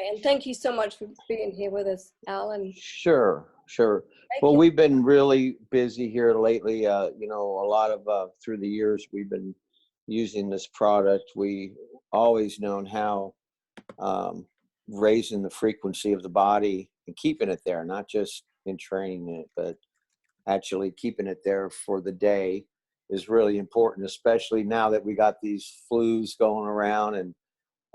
Okay, and thank you so much for being here with us, Alan. Sure. Well, we've been really busy here lately. You know, a lot of through the years we've been using this product. We always known how raising the frequency of the body and keeping it there, not just in training it, but actually keeping it there for the day is really important, especially now that we got these flus going around and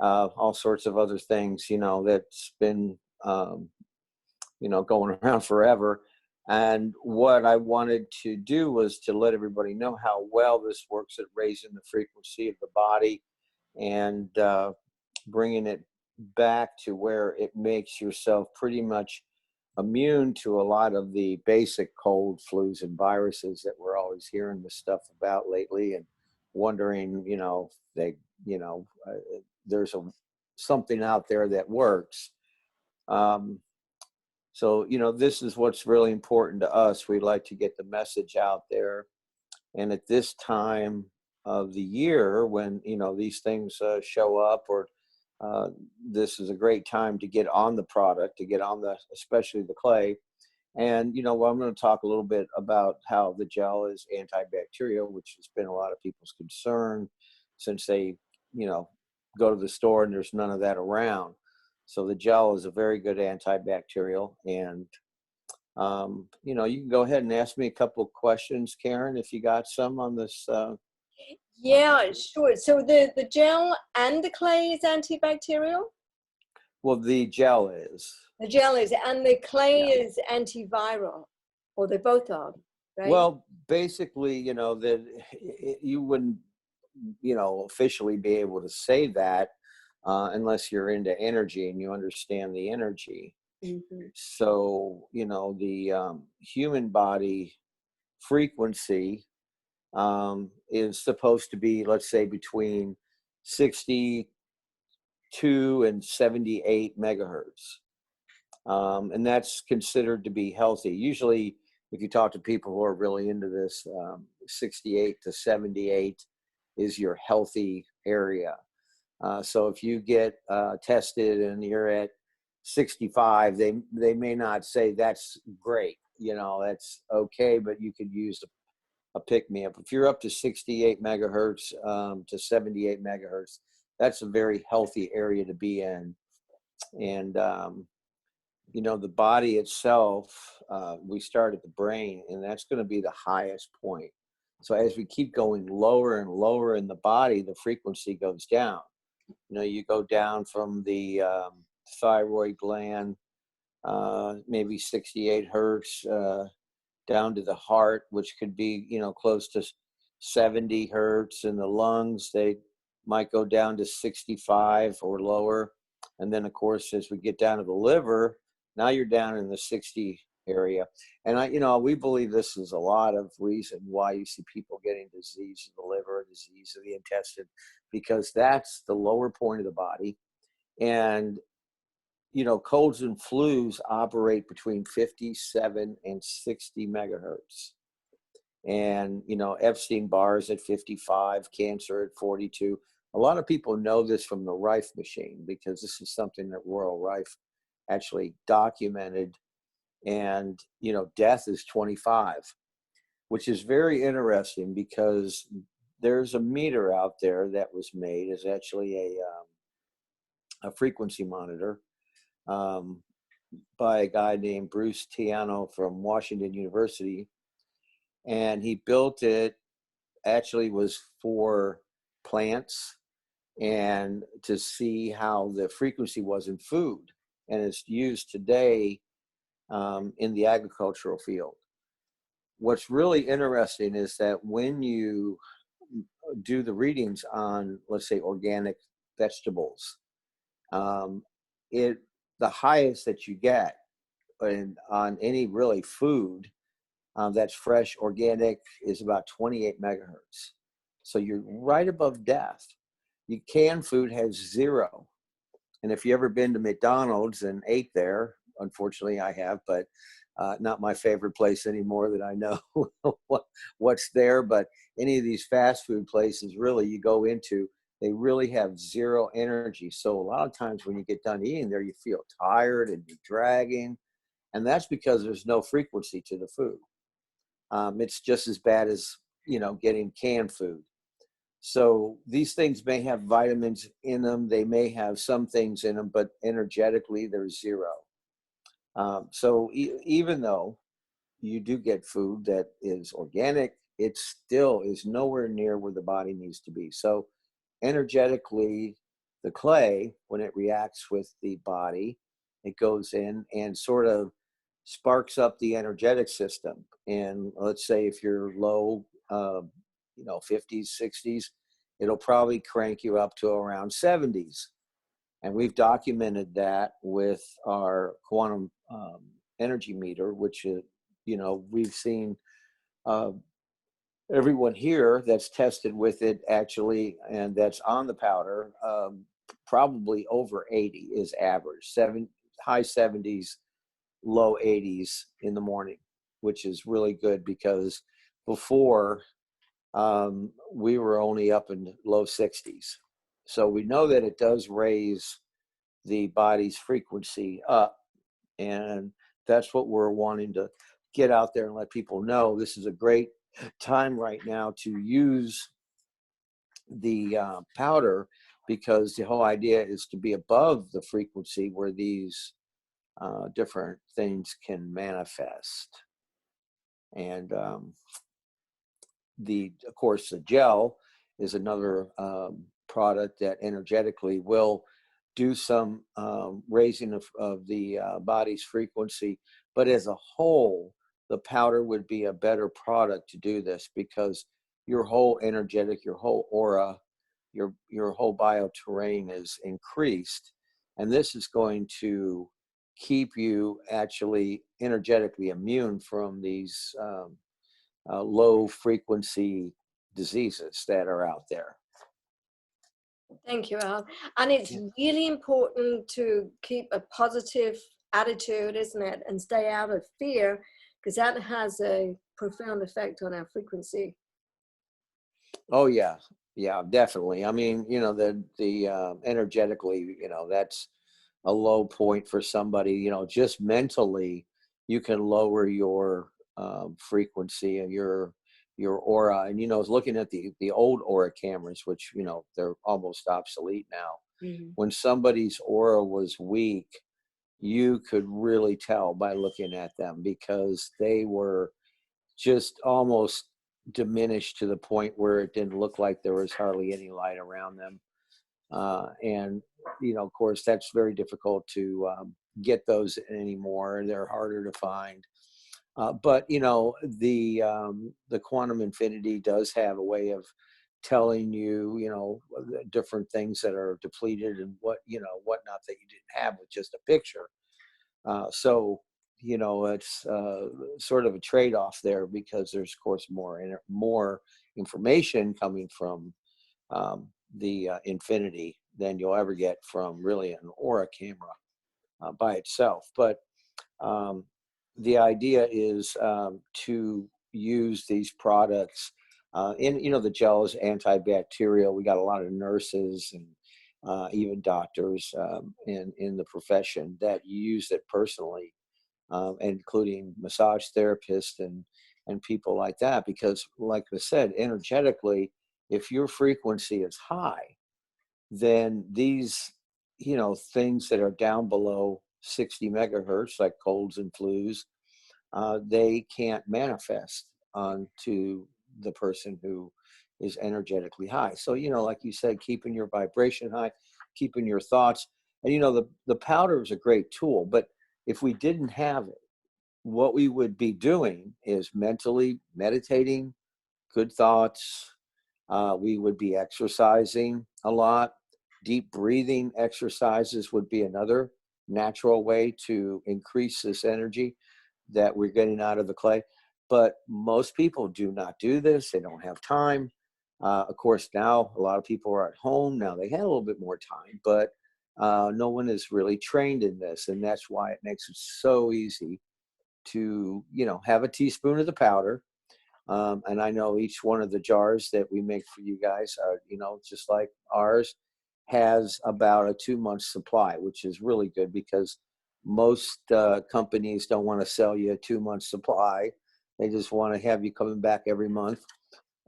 all sorts of other things, you know, that's been, you know, going around forever. And what I wanted to do was to let everybody know how well this works at raising the frequency of the body and bringing it back to where it makes yourself pretty much immune to a lot of the basic cold, flus, and viruses that we're always hearing this stuff about lately, and wondering, you know, there's something out there that works. So, you know, this is what's really important to us. We'd like to get the message out there. And at this time of the year, when, you know, these things show up, or this is a great time to get on the product, to get on especially the clay. And, you know, well, I'm going to talk a little bit about how the gel is antibacterial, which has been a lot of people's concern since they, you know, go to the store and there's none of that around. So the gel is a very good antibacterial. And, you know, you can go ahead and ask me a couple of questions, Karen, if you got some on this. Yeah, sure. So the gel and the clay is antibacterial? Well, the gel is. The gel is, and the clay is antiviral, or they both are, right? Well, basically, you know, that you wouldn't, you know, officially be able to say that unless you're into energy and you understand the energy. Mm-hmm. So, you know, the human body frequency is supposed to be, let's say, between 62 and 78 megahertz. And that's considered to be healthy. Usually, if you talk to people who are really into this, 68 to 78 is your healthy area. So if you get tested and you're at 65, they may not say that's great, you know, that's okay, but you could use a pick-me-up. If you're up to 68 megahertz to 78 megahertz, that's a very healthy area to be in. And, you know, the body itself, we start at the brain, and that's going to be the highest point. So as we keep going lower and lower in the body, the frequency goes down. You know, you go down from the thyroid gland, maybe 68 hertz, down to the heart, which could be, you know, close to 70 hertz. And the lungs, they might go down to 65 or lower. And then, of course, as we get down to the liver, now you're down in the 60 area. And you know, we believe this is a lot of reason why you see people getting disease of the liver, disease of the intestine, because that's the lower point of the body. And, you know, colds and flus operate between 57 and 60 megahertz. And, you know, Epstein-Barr's at 55, cancer at 42. A lot of people know this from the Rife machine, because this is something that Royal Rife actually documented. And, you know, death is 25, which is very interesting, because there's a meter out there that was made, is actually a frequency monitor by a guy named Bruce Tiano from Washington University. And he built it, actually was for plants and to see how the frequency was in food. And it's used today in the agricultural field. What's really interesting is that when you do the readings on, let's say, organic vegetables, the highest that you get on any really food that's fresh, organic, is about 28 megahertz. So you're right above death. Your canned food has 0. And if you ever been to McDonald's and ate there, unfortunately I have, but not my favorite place anymore that I know what's there. But any of these fast food places, really, you go into, they really have zero energy. So a lot of times when you get done eating there, you feel tired and you're dragging. And that's because there's no frequency to the food. It's just as bad as, getting canned food. So these things may have vitamins in them. They may have some things in them, but energetically, there's zero. So even though you do get food that is organic, it still is nowhere near where the body needs to be. So energetically, the clay, when it reacts with the body, it goes in and sort of sparks up the energetic system. And let's say if you're low, 50s, 60s, it'll probably crank you up to around 70s. And we've documented that with our quantum energy meter, which is, we've seen uh, everyone here that's tested with it actually, and that's on the powder, probably over 80 is average, high 70s, low 80s in the morning, which is really good because before we were only up in low 60s. So we know that it does raise the body's frequency up. And that's what we're wanting to get out there and let people know. This is a great time right now to use the powder, because the whole idea is to be above the frequency where these different things can manifest. And of course, the gel is another product that energetically will do some raising of the body's frequency. But as a whole, the powder would be a better product to do this, because your whole energetic, your whole aura, your whole bioterrain is increased. And this is going to keep you actually energetically immune from these low frequency diseases that are out there. Thank you, Al. And it's really important to keep a positive attitude, isn't it? And stay out of fear, because that has a profound effect on our frequency. Oh yeah, yeah, definitely. I mean, the energetically, that's a low point for somebody. Just mentally, you can lower your frequency and your aura. And I was looking at the old aura cameras, which they're almost obsolete now. Mm-hmm. When somebody's aura was weak, you could really tell by looking at them, because they were just almost diminished to the point where it didn't look like there was hardly any light around them. And, of course, that's very difficult to get those anymore. They're harder to find. But, the quantum infinity does have a way of telling you, different things that are depleted and whatnot that you didn't have with just a picture. So, it's sort of a trade-off there, because there's, of course, more information coming from the infinity than you'll ever get from really an aura camera by itself. But the idea is to use these products. The gel is antibacterial. We got a lot of nurses and even doctors in the profession that use it personally, including massage therapists and people like that. Because, like I said, energetically, if your frequency is high, then these things that are down below 60 megahertz, like colds and flus, they can't manifest onto the person who is energetically high. So, like you said, keeping your vibration high, keeping your thoughts. And, the powder is a great tool, but if we didn't have it, what we would be doing is mentally meditating, good thoughts. We would be exercising a lot. Deep breathing exercises would be another natural way to increase this energy that we're getting out of the clay. But most people do not do this. They don't have time. Of course, now a lot of people are at home. Now they have a little bit more time, but no one is really trained in this. And that's why it makes it so easy to, have a teaspoon of the powder. And I know each one of the jars that we make for you guys are, just like ours, has about a 2 month supply, which is really good because most companies don't want to sell you a 2 month supply. They just want to have you coming back every month.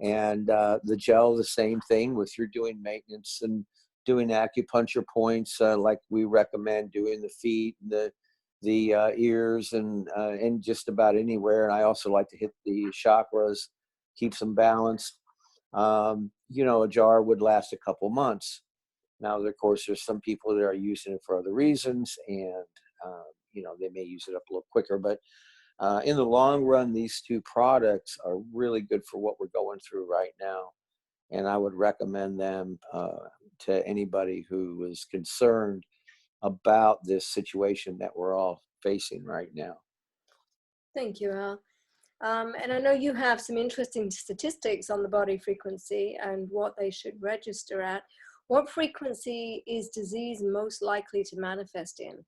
And the gel, the same thing with you're doing maintenance and doing acupuncture points, like we recommend doing the feet, the ears, and just about anywhere. And I also like to hit the chakras, keeps them balanced. A jar would last a couple months. Now, of course, there's some people that are using it for other reasons, and they may use it up a little quicker. But in the long run, these two products are really good for what we're going through right now, and I would recommend them to anybody who is concerned about this situation that we're all facing right now. Thank you, Al. And I know you have some interesting statistics on the body frequency and what they should register at. What frequency is disease most likely to manifest in?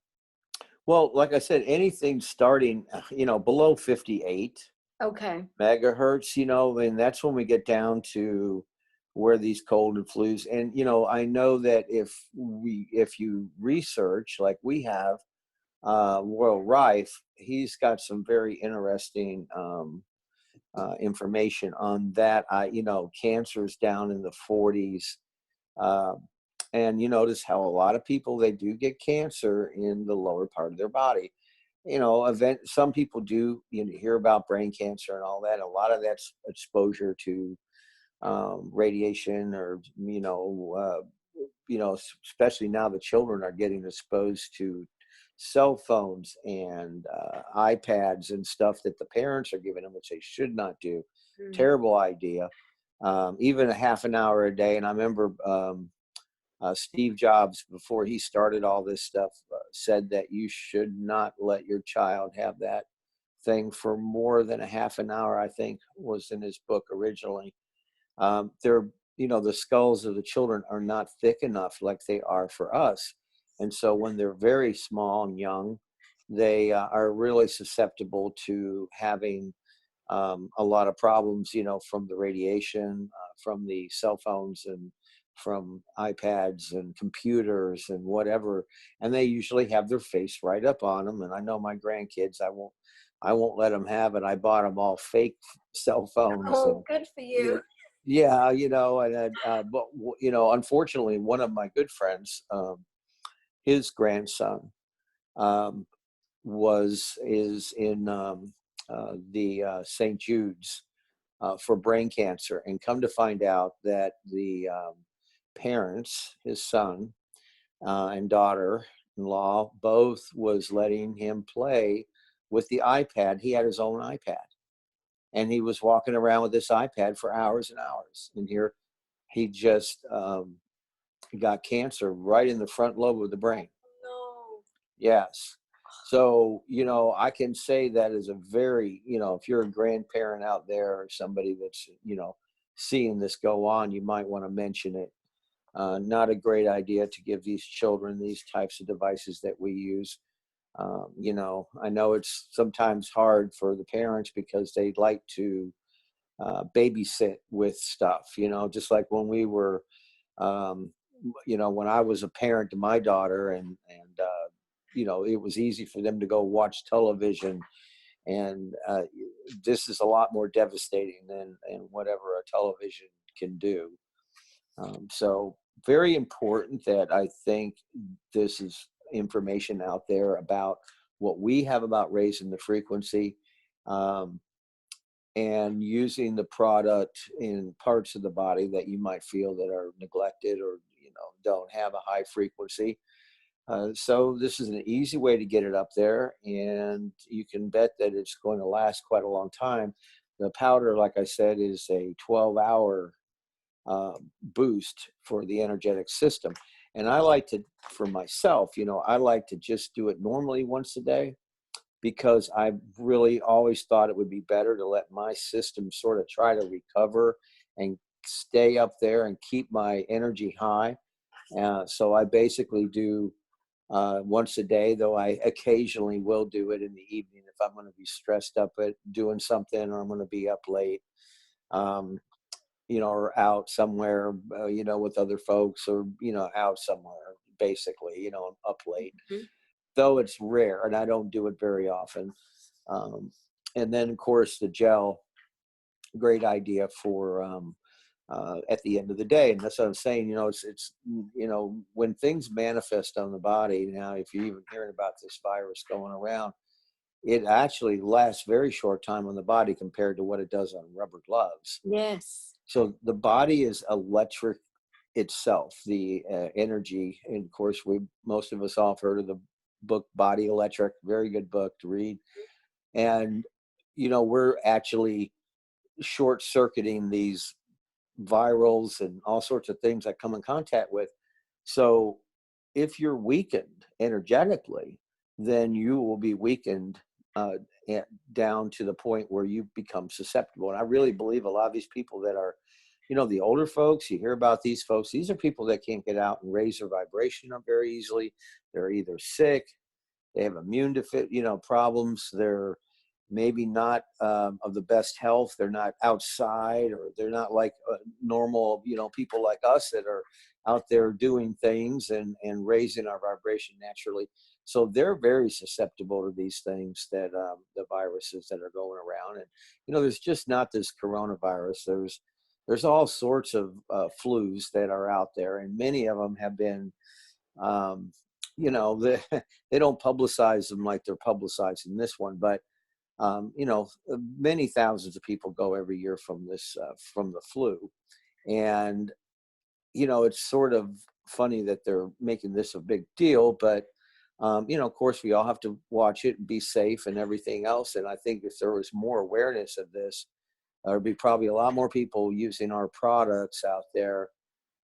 Well, like I said, anything starting, below 58 Okay. megahertz, and that's when we get down to where these cold and flus. And, I know that if you research like we have, Royal Rife, he's got some very interesting information on that. Cancer's down in the 40s. And you notice how a lot of people, they do get cancer in the lower part of their body. Some people do, hear about brain cancer and all that. A lot of that's exposure to radiation, or especially now the children are getting exposed to cell phones and iPads and stuff that the parents are giving them, which they should not do. Terrible idea. Even a half an hour a day. And I remember Steve Jobs, before he started all this stuff, said that you should not let your child have that thing for more than a half an hour, I think was in his book originally. The skulls of the children are not thick enough like they are for us. And so when they're very small and young, they are really susceptible to having a lot of problems, from the radiation, from the cell phones, and from iPads and computers and whatever. And they usually have their face right up on them. And I know my grandkids, I won't let them have it. I bought them all fake cell phones. Oh, good for you. Yeah, but unfortunately, one of my good friends, his grandson, is in the St. Jude's for brain cancer, and come to find out that the parents, his son and daughter-in-law, both was letting him play with the iPad. He had his own iPad, and he was walking around with this iPad for hours and hours. And here he just got cancer right in the front lobe of the brain. No. Yes. So, I can say that as a very, if you're a grandparent out there or somebody that's, seeing this go on, you might want to mention it. Not a great idea to give these children these types of devices that we use. I know it's sometimes hard for the parents because they'd like to babysit with stuff, just like when we were, when I was a parent to my daughter, and it was easy for them to go watch television. And this is a lot more devastating than whatever a television can do. So very important that I think this is information out there about what we have about raising the frequency, and using the product in parts of the body that you might feel that are neglected, or don't have a high frequency. So this is an easy way to get it up there, and you can bet that it's going to last quite a long time. The powder, like I said, is a 12-hour boost for the energetic system. And I like to, for myself, I like to just do it normally once a day, because I really always thought it would be better to let my system sort of try to recover and stay up there and keep my energy high. So I basically do once a day, though I occasionally will do it in the evening if I'm going to be stressed up at doing something, or I'm going to be up late, um, or out somewhere, with other folks, or, out somewhere, basically, up late, Mhm. though it's rare and I don't do it very often. Um, and then, of course, the gel, great idea for at the end of the day. And that's what I'm saying. When things manifest on the body. Now, if you're even hearing about this virus going around, it actually lasts very short time on the body compared to what it does on rubber gloves. Yes. So the body is electric itself, the energy. And of course, most of us all have heard of the book Body Electric, very good book to read. And, we're actually short circuiting these virals and all sorts of things I come in contact with. So if you're weakened energetically, then you will be weakened uh, down to the point where you become susceptible. And I really believe a lot of these people that are, the older folks, you hear about these folks, these are people that can't get out and raise their vibration up very easily. They're either sick, they have problems. They're maybe not of the best health. They're not outside, or they're not like normal, people like us that are out there doing things and raising our vibration naturally. So they're very susceptible to these things, that the viruses that are going around. And, there's just not this coronavirus. There's all sorts of flus that are out there, and many of them have been, um, they, they don't publicize them like they're publicizing this one, but many thousands of people go every year from from the flu. And, it's sort of funny that they're making this a big deal, but, of course, we all have to watch it and be safe and everything else. And I think if there was more awareness of this, there'd be probably a lot more people using our products out there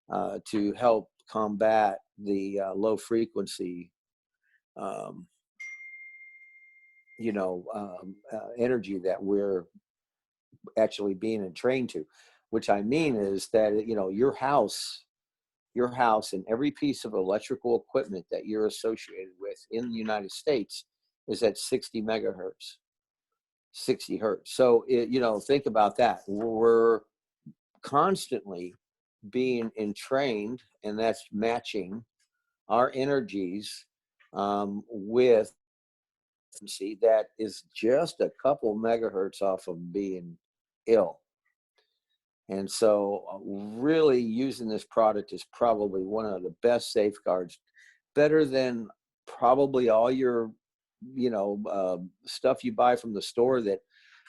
to help combat the low frequency, um, energy that we're actually being entrained to. Which I mean is that, your house and every piece of electrical equipment that you're associated with in the United States is at 60 megahertz, 60 hertz. So, think about that. We're constantly being entrained, and that's matching our energies with frequency that is just a couple megahertz off of being ill. And so, really using this product is probably one of the best safeguards, better than probably all your, stuff you buy from the store, that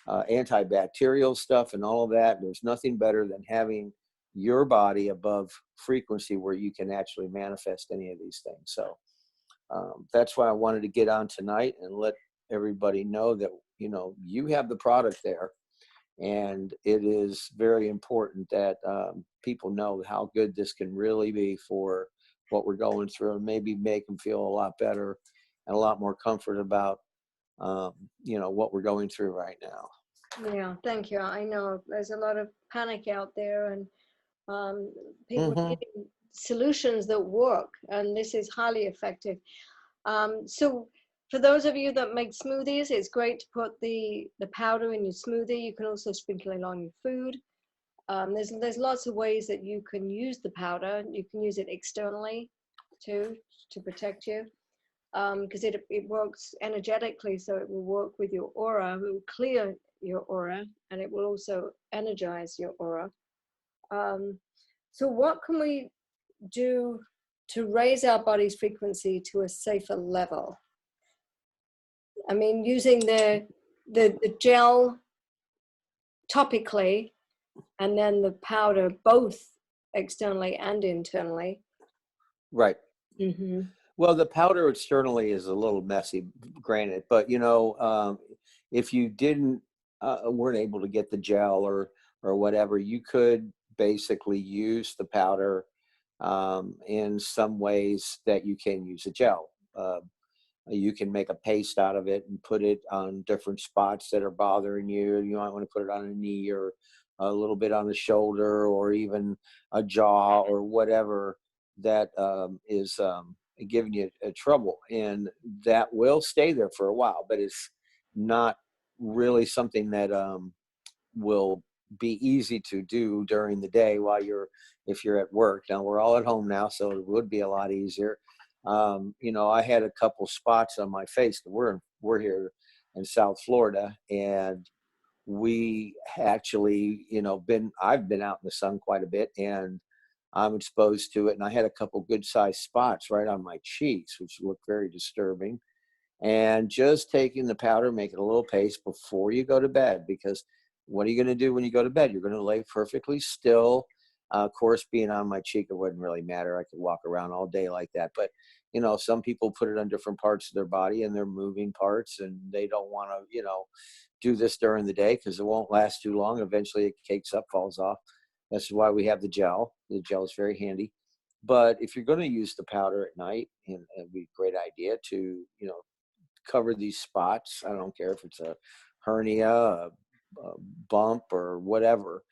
antibacterial stuff and all of that. There's nothing better than having your body above frequency where you can actually manifest any of these things. So that's why I wanted to get on tonight and let everybody know that, you have the product there. And it is very important that people know how good this can really be for what we're going through, and maybe make them feel a lot better and a lot more comfort about, what we're going through right now. Yeah, thank you. I know there's a lot of panic out there, and people Hmm. needing solutions that work, and this is highly effective. So for those of you that make smoothies, it's great to put the powder in your smoothie. You can also sprinkle it on your food. There's lots of ways that you can use the powder. You can use it externally too, to protect you, because it works energetically, so it will work with your aura. It will clear your aura, and it will also energize your aura. Um, so what can we do to raise our body's frequency to a safer level? I mean, using the gel topically, and then the powder both externally and internally. Right. Mm-hmm. Well, the powder externally is a little messy, granted, but, if you didn't weren't able to get the gel or whatever, you could basically use the powder in some ways that you can use a gel. You can make a paste out of it and put it on different spots that are bothering you. You might want to put it on a knee, or a little bit on the shoulder, or even a jaw, or whatever that is. giving you trouble, and that will stay there for a while, but it's not really something that will be easy to do during the day while you're if you're at work. Now we're all at home now, so it would be a lot easier. I had a couple spots on my face. We're here in South Florida, and we actually, I've been out in the sun quite a bit, and I'm exposed to it. And I had a couple good sized spots right on my cheeks, which looked very disturbing. And just taking the powder, make it a little paste before you go to bed, because what are you going to do when you go to bed? You're going to lay perfectly still. Of course, being on my cheek, it wouldn't really matter. I could walk around all day like that. But, some people put it on different parts of their body and they're moving parts, and they don't want to, do this during the day because it won't last too long. Eventually it cakes up, falls off. That's why we have the gel. The gel is very handy. But if you're going to use the powder at night, and it'd be a great idea to, cover these spots. I don't care if it's a hernia, a bump, or whatever,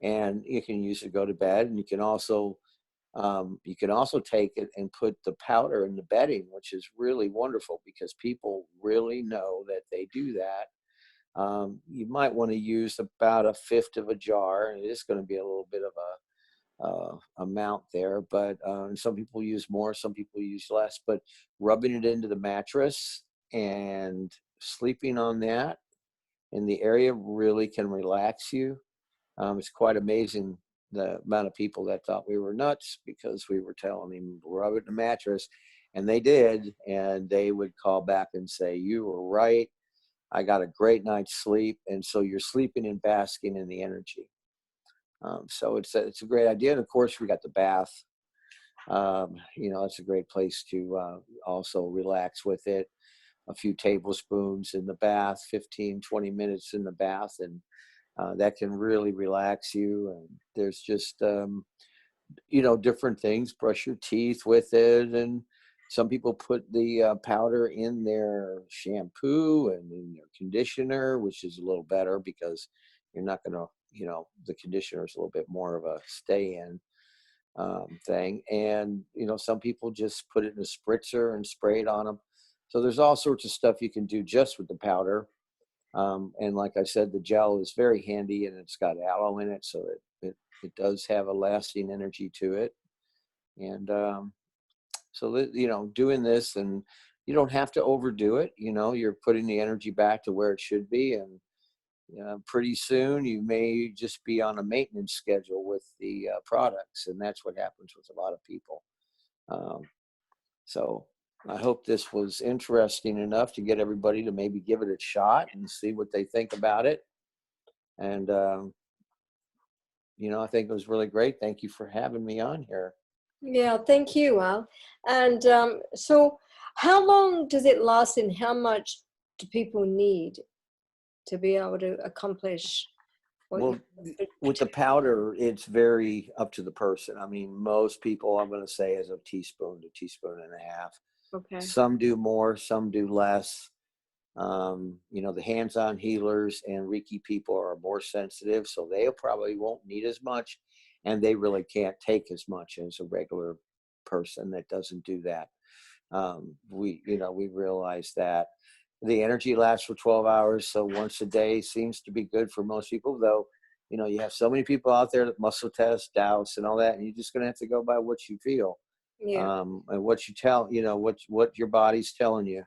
and you can use it to go to bed. And you can also take it and put the powder in the bedding, which is really wonderful because people really know that they do that. You might want to use about a fifth of a jar, and it is going to be a little bit of a amount there, but some people use more, some people use less. But rubbing it into the mattress and sleeping on that in the area really can relax you. It's quite amazing the amount of people that thought we were nuts because we were telling them rub it in the mattress, and they did, and they would call back and say, "You were right. I got a great night's sleep." And so you're sleeping and basking in the energy. So it's a great idea. And of course, we got the bath. It's a great place to also relax with it. A few tablespoons in the bath, 15, 20 minutes in the bath, and that can really relax you. And there's just, different things. Brush your teeth with it. And some people put the powder in their shampoo and in their conditioner, which is a little better because you're not going to, the conditioner is a little bit more of a stay in thing. And, some people just put it in a spritzer and spray it on them. So there's all sorts of stuff you can do just with the powder. And like I said, the gel is very handy, and it's got aloe in it. So it does have a lasting energy to it. And so that, doing this, and you don't have to overdo it. You're putting the energy back to where it should be. And pretty soon you may just be on a maintenance schedule with the products. And that's what happens with a lot of people. Um, so I hope this was interesting enough to get everybody to maybe give it a shot and see what they think about it. And, I think it was really great. Thank you for having me on here. Yeah, thank you, Al. And so how long does it last, and how much do people need to be able to accomplish what Well, with the powder, it's very up to the person. I mean, most people, I'm going to say, is a teaspoon to teaspoon and a half. Okay. Some do more, some do less. The hands-on healers and Reiki people are more sensitive, so they probably won't need as much, and they really can't take as much as a regular person that doesn't do that. We realize that the energy lasts for 12 hours, so once a day seems to be good for most people. Though, you have so many people out there that muscle test, doubts, and all that, and you're just going to have to go by what you feel, Yeah. and what you tell, what your body's telling you.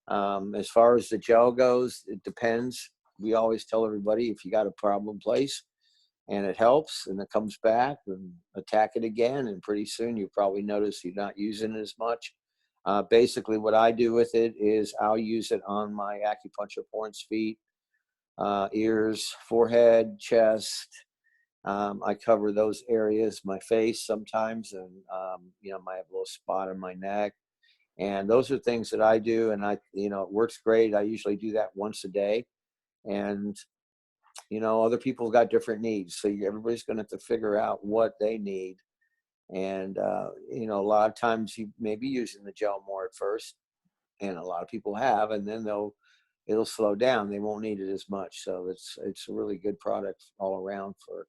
As far as the gel goes, it depends. We always tell everybody, if you got a problem place and it helps and it comes back, and attack it again, and pretty soon you probably notice you're not using it as much. Basically, what I do with it is I'll use it on my acupuncture points, feet, ears, forehead, chest. I cover those areas, my face sometimes, and might have a little spot on my neck. And those are things that I do, and it works great. I usually do that once a day. And, other people got different needs. So everybody's going to have to figure out what they need. And, a lot of times you may be using the gel more at first, and a lot of people have, and then it'll slow down. They won't need it as much. So it's a really good product all around for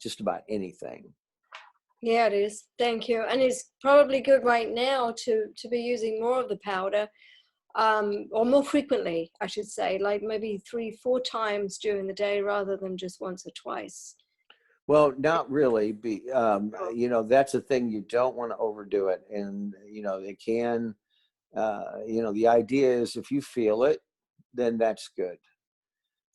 just about anything. Yeah, it is. Thank you. And it's probably good right now to be using more of the powder, or more frequently, I should say, like maybe 3, 4 times during the day rather than just once or twice. Well, not really. Oh, That's the thing. You don't want to overdo it, and they can. The idea is if you feel it, then that's good.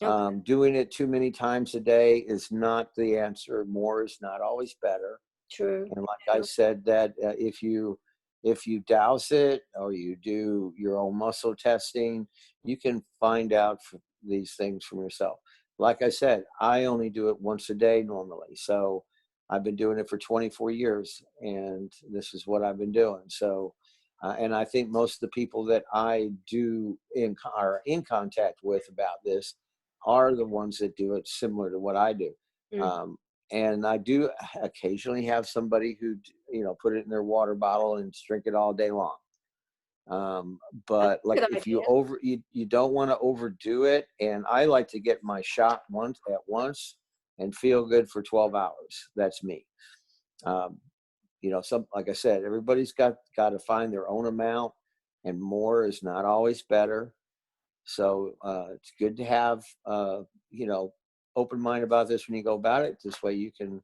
okay. Doing it too many times a day is not the answer. More is not always better. True. And like I said, that if you douse it or you do your own muscle testing, you can find out these things from yourself. Like I said, I only do it once a day normally. So I've been doing it for 24 years, and this is what I've been doing. So, and I think most of the people that I are in contact with about this are the ones that do it similar to what I do. Mm. Um, and I do occasionally have somebody who, put it in their water bottle and drink it all day long. Um, That's but a like good if idea. you don't want to overdo it. And I like to get my shot once at once and feel good for 12 hours. That's me. Um, like I said, everybody's got to find their own amount, and more is not always better. So it's good to have, open mind about this when you go about it. This way you can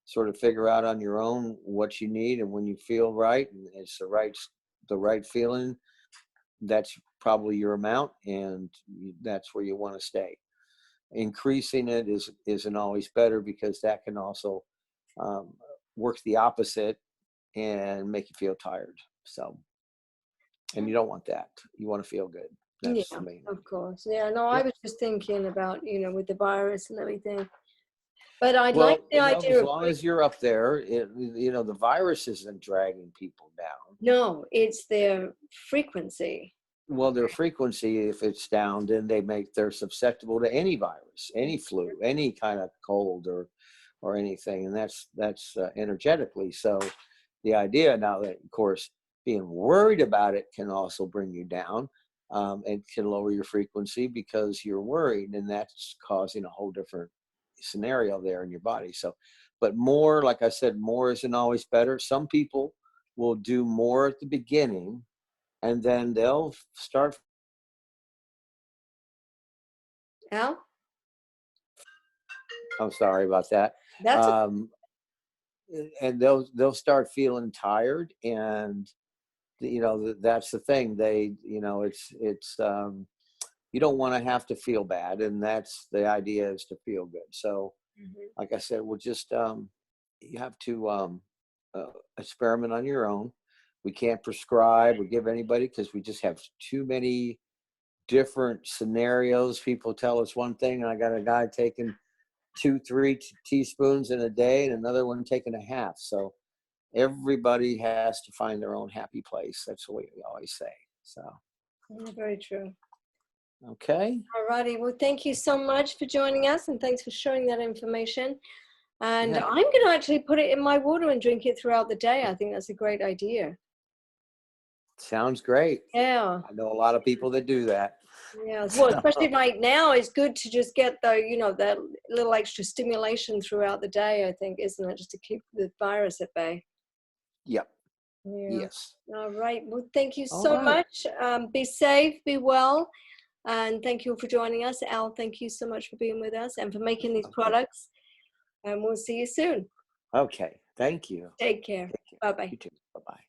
sort of figure out on your own what you need, and when you feel right and it's the right feeling, that's probably your amount, and that's where you want to stay. Increasing it isn't always better, because that can also um, work the opposite and make you feel tired. So, and you don't want that. You want to feel good. That's the Yeah, main of idea. course. Yeah, no, I Yep. was just thinking about, with the virus and everything. But I like Well, the idea as of long putting, as you're up there, the virus isn't dragging people down. no, it's their frequency. Well, their frequency, if it's down, then they're susceptible to any virus, any flu, any kind of cold or anything, and that's energetically. So, the idea now that, of course, being worried about it can also bring you down, and can lower your frequency because you're worried, and that's causing a whole different scenario there in your body. So, but more, like I said, more isn't always better. Some people will do more at the beginning, and then they'll start. Al, I'm sorry about that. that's a, Um, and they'll start feeling tired, and that's the thing. It's you don't want to have to feel bad, and that's the idea, is to feel good. So, Mhm. like I said, we'll just you have to experiment on your own. We can't prescribe or give anybody, because we just have too many different scenarios. People tell us one thing, and I got a guy taking 2, 3 teaspoons in a day, and another one taking a half. So everybody has to find their own happy place. That's what we always say. So, Very true. okay. All righty. Well, thank you so much for joining us, and thanks for sharing that information. And Yeah. I'm going to actually put it in my water and drink it throughout the day. I think that's a great idea. Sounds great. Yeah. I know a lot of people that do that. Yeah. Well, So, especially right now, it's good to just get that little extra stimulation throughout the day, I think, isn't it? Just to keep the virus at bay. yep. Yeah. Yes. All right. Well, thank you All so right. much. Be safe, be well, and thank you for joining us. Al, thank you so much for being with us and for making these Okay. products. And we'll see you soon. Okay. Thank you. Take care. Take care. Bye bye. You too. Bye bye.